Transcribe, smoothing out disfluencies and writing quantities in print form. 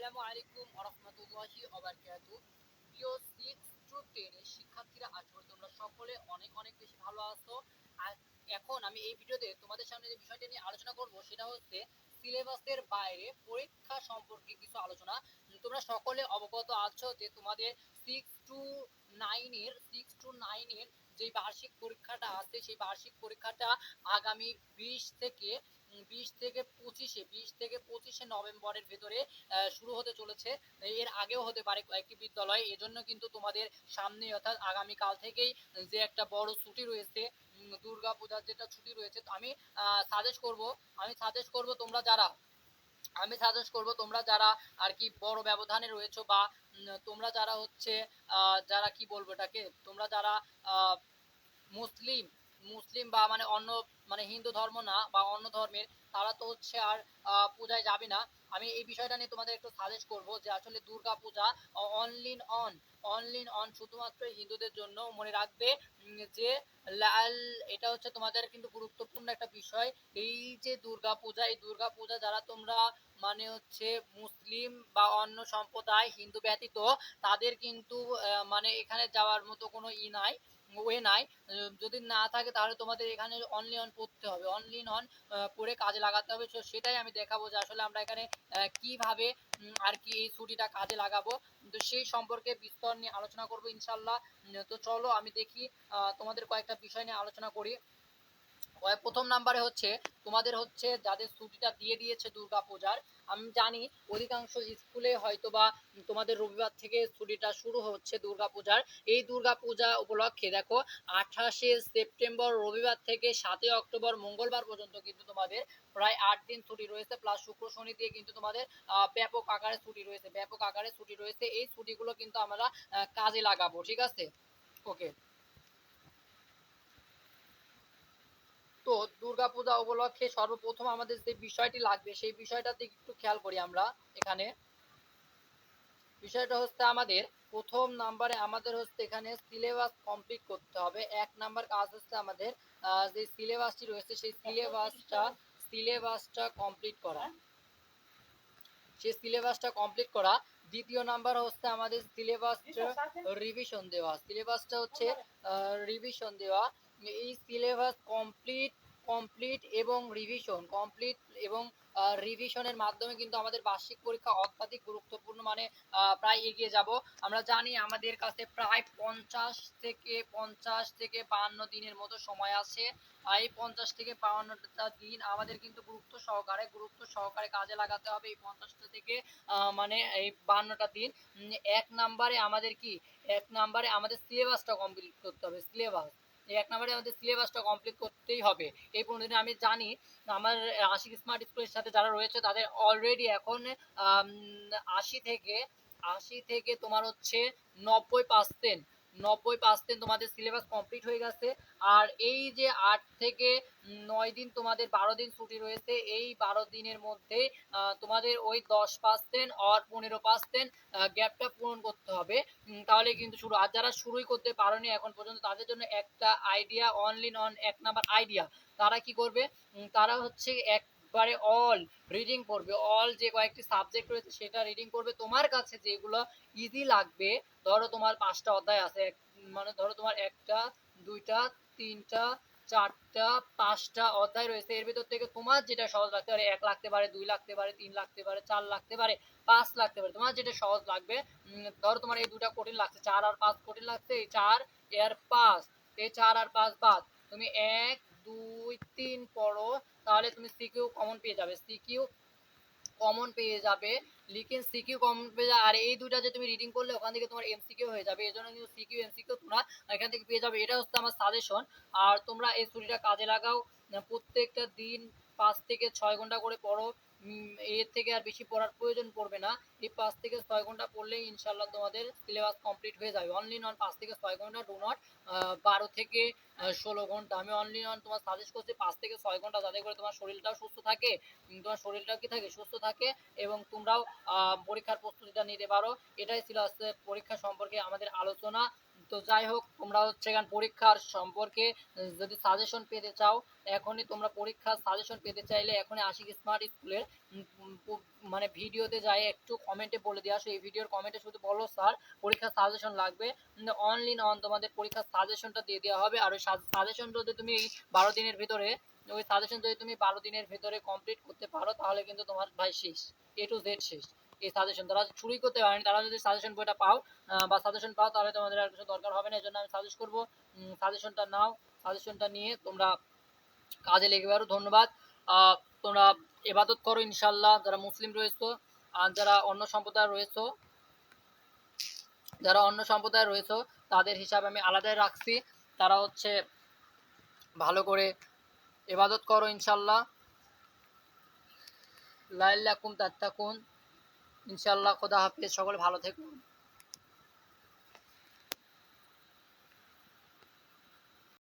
আসসালামু আলাইকুম ওয়া রাহমাতুল্লাহি ওয়া বারাকাতুহু। প্রিয় 6 টু 10 এর শিক্ষার্থীরা, আশা করি তোমরা সকলে অনেক অনেক বেশি ভালো আছো। আর এখন আমি এই ভিডিওতে তোমাদের সামনে যে বিষয়টা নিয়ে আলোচনা করব সেটা হচ্ছে সিলেবাসের বাইরে পরীক্ষা সম্পর্কে কিছু আলোচনা। তোমরা সকলে অবগত আছো যে তোমাদের 6 টু 9 এর যে বার্ষিক পরীক্ষাটা আছে সেই বার্ষিক পরীক্ষাটা আগামী 20 থেকে 25 নভেম্বরের ভেতরে শুরু হতে চলেছে। এর আগেও হতে পারে কয়েকটি বিদ্যালয়। এজন্য কিন্তু তোমাদের সামনে অর্থাৎ আগামী কাল থেকেই যে একটা বড় ছুটি রয়েছে, দুর্গা পূজার যেটা ছুটি রয়েছে, তো আমি সাজেস্ট করব তোমরা যারা আর কি বড় ব্যবধানে রয়েছে বা তোমরা যারা হচ্ছে যারা কি বলবো এটাকে, তোমরা যারা মুসলিম মুসলিম বা মানে অন্য মানে হিন্দু ধর্ম না বা অন্য ধর্মের, তারা তো হচ্ছে আর পূজায় যাবে না। আমি এই বিষয়টা নিয়ে তোমাদের একটু সাজেস্ট করব যে আসলে দুর্গা পূজা অনলি অন শুধুমাত্র হিন্দুদের জন্য। মনে রাখবে যে লাল, এটা হচ্ছে তোমাদের কিন্তু গুরুত্বপূর্ণ একটা বিষয়। এই যে এই দুর্গা পূজা যারা তোমরা মানে হচ্ছে মুসলিম বা অন্য সম্প্রদায় হিন্দু ব্যতীত, তাদের কিন্তু মানে এখানে যাওয়ার মতো কোনো ওয়ে নাই। যদি না থাকে তাহলে তোমাদের এখানে অনলি অন পড়তে হবে, অনলি অন পড়ে কাজে লাগাতে হবে। তো সেটাই আমি দেখাবো যে আসলে আমরা এখানে কিভাবে আর কি এই ছুটিটা কাজে লাগাবো। তো সেই সম্পর্কে বিস্তর নিয়ে আলোচনা করবো ইনশাল্লাহ। তো চলো আমি দেখি তোমাদের কয়েকটা বিষয় নিয়ে আলোচনা করি। প্রথম নাম্বারে হচ্ছে তোমাদের হচ্ছে যাদের ছুটিটা দিয়ে দিয়েছে দুর্গা পূজার, আমি জানি অধিকাংশ স্কুলে হয়তো বা তোমাদের রবিবার থেকে ছুটিটা শুরু হচ্ছে দুর্গা পূজার। এই দুর্গা পূজা উপলক্ষে দেখো 28 সেপ্টেম্বর রবিবার থেকে 7 অক্টোবর মঙ্গলবার পর্যন্ত কিন্তু তোমাদের প্রায় 8 দিন ছুটি রয়েছে, প্লাস শুক্র শনি দিয়ে কিন্তু তোমাদের ব্যাপক আকারে ছুটি রয়েছে। এই ছুটিগুলো কিন্তু আমরা কাজে লাগাবো, ঠিক আছে? ওকে। তো দুর্গাপূজা উপলক্ষে সর্বপ্রথম আমাদের যে বিষয়টি লাগবে সেই বিষয়টাতে একটু খেয়াল করি আমরা। এখানে বিষয়টা হচ্ছে আমাদের প্রথম নাম্বারে আমাদের হচ্ছে এখানে সিলেবাস কমপ্লিট করতে হবে। 1 নাম্বার কাজ হচ্ছে আমাদের যে সিলেবাসটি রয়েছে সেই সিলেবাসটা কমপ্লিট করা। দ্বিতীয় নাম্বার হচ্ছে আমাদের সিলেবাসটা হচ্ছে রিভিশন দেওয়া। এই সিলেবাস কমপ্লিট এবং রিভিশনের মাধ্যমে কিন্তু আমাদের বার্ষিক পরীক্ষা অত্যাধিক গুরুত্বপূর্ণ, মানে প্রায় এগিয়ে যাব। আমরা জানি আমাদের কাছে প্রায় 50 থেকে 52 দিনের মতো সময় আছে। এই 50 থেকে 52টা দিন আমাদের কিন্তু গুরুত্ব সহকারে কাজে লাগাতে হবে। এই 50টা থেকে মানে এই 52টা দিন। এক নাম্বারে আমাদের সিলেবাসটা কমপ্লিট করতে হবে। সিলেবাসটা কমপ্লিট করতেই হবে। এই 15 দিনে আমি জানি আমার আশিক স্মার্ট স্কুলের সাথে যারা রয়েছে তাদের অলরেডি এখন 80 থেকে তোমার হচ্ছে 90% 90% তোমাদের সিলেবাস কমপ্লিট হয়ে গেছে। আর এই যে 8 থেকে 9 দিন তোমাদের 12 দিন ছুটি রয়েছে, এই 12 দিনের মধ্যে তোমাদের ওই 10% আর 15% গ্যাপটা পূরণ করতে হবে। তাহলে কিন্তু শুরু। আর যারা শুরুই করতে পারোনি এখন পর্যন্ত, তাদের জন্য একটা idea, only on 1 number idea. তারা কি করবে, তারা হচ্ছে একবারে রিডিং করবে। যে কয়েকটি সাবজেক্ট রয়েছে সেটা রিডিং করবে। তোমার কাছে যেগুলো ইজি লাগবে, ধরো তোমার 5টা অধ্যায় আছে, মানে ধরো তোমার 1টা 2টা 3টা 4টা 5টা অধ্যায় রয়েছে, এর ভিতর থেকে তোমার যেটা সহজ লাগতে পারে, 1 লাগতে পারে, 2 লাগতে পারে, 3 লাগতে পারে, 4 লাগতে পারে, 5 লাগতে পারে, তোমার যেটা সহজ লাগবে। ধরো তোমার এই 2টা কঠিন লাগছে, 4 আর 5 কঠিন লাগছে, এই 4 এর 5, এই 4 আর 5 বাদ, তুমি 1 2 3 পড়ো, তাহলে তুমি সিকিউ কমন পেয়ে যাবে। সিকিউ কমন পেয়ে যাবে। আর এই দুইটা যে তুমি রিডিং করলে ওখান থেকে তোমার এমসিকিউ হয়ে যাবে, এজন্য কিন্তু সিকিউ এমসিকিউ তোমরা এখান থেকে পেয়ে যাবে। এটা হচ্ছে আমার সাজেশন। আর তোমরা এই ছুটিটা কাজে লাগাও, প্রত্যেকটা দিন 5 থেকে 6 ঘন্টা করে পড়ো। এর থেকে আর বেশি পড়ার প্রয়োজন পড়বে না। এই 5 থেকে 6 ঘন্টা পড়লেই ইনশাল্লাহ তোমাদের সিলেবাস কমপ্লিট হয়ে যাবে। অনলি নন 5 থেকে 6 ঘন্টা, ডু নট 12 থেকে 16 ঘন্টা। আমি অনলি নন তোমার সাজেস্ট করছি 5 থেকে 6 ঘন্টা, যাতে করে তোমার শরীরটাও সুস্থ থাকে, সুস্থ থাকে এবং তোমরাও পরীক্ষার প্রস্তুতিটা নিতে পারো। এটাই ছিল আজকে পরীক্ষা সম্পর্কে আমাদের আলোচনা। তো যাই হোক, তোমরা হচ্ছে এখন পরীক্ষার সম্পর্কে যদি সাজেশন পেতে চাও, এখনই তোমরা পরীক্ষার সাজেশন পেতে চাইলে এখনই আশিক স্মার্ট স্কুলের মানে ভিডিওতে যাই একটু কমেন্টে বলে দিয়ে আসো, এই ভিডিওর কমেন্টে শুধু বলো স্যার পরীক্ষার সাজেশন লাগবে, অনলি অন তোমাদের পরীক্ষার সাজেশনটা দিয়ে দেওয়া হবে। আর ওই সাজেশন যদি তুমি এই 12 দিনের ভিতরে, ওই সাজেশন যদি তুমি 12 দিনের ভিতরে কমপ্লিট করতে পারো, তাহলে কিন্তু তোমার ভাই শেষ, এ টু জেড শেষ। এই সাজেশন তারা চুরি করতে পারেনি, তারা যদি সাজেশন বইটা পাও বা সাজেশন পাও, তাহলে তোমাদের আর কিছু দরকার হবে না। এই জন্য আমি সাজেস্ট করবো সাজেশনটা নাও, সাজেশনটা নিয়ে তোমরা কাজে লেগে পারো। ধন্যবাদ। তোমরা ইবাদত করো ইনশাল্লাহ, যারা মুসলিম রয়েছো আর যারা অন্য সম্প্রদায় রয়েছে তাদের হিসাব আমি আলাদাই রাখছি। তারা হচ্ছে ভালো করে ইবাদত করো ইনশাল্লাহ। লাইল্লাকুম তাত্তাকুন ইনশাল্লাহ। খোদা হাফেজ, সকলে ভালো থেকো।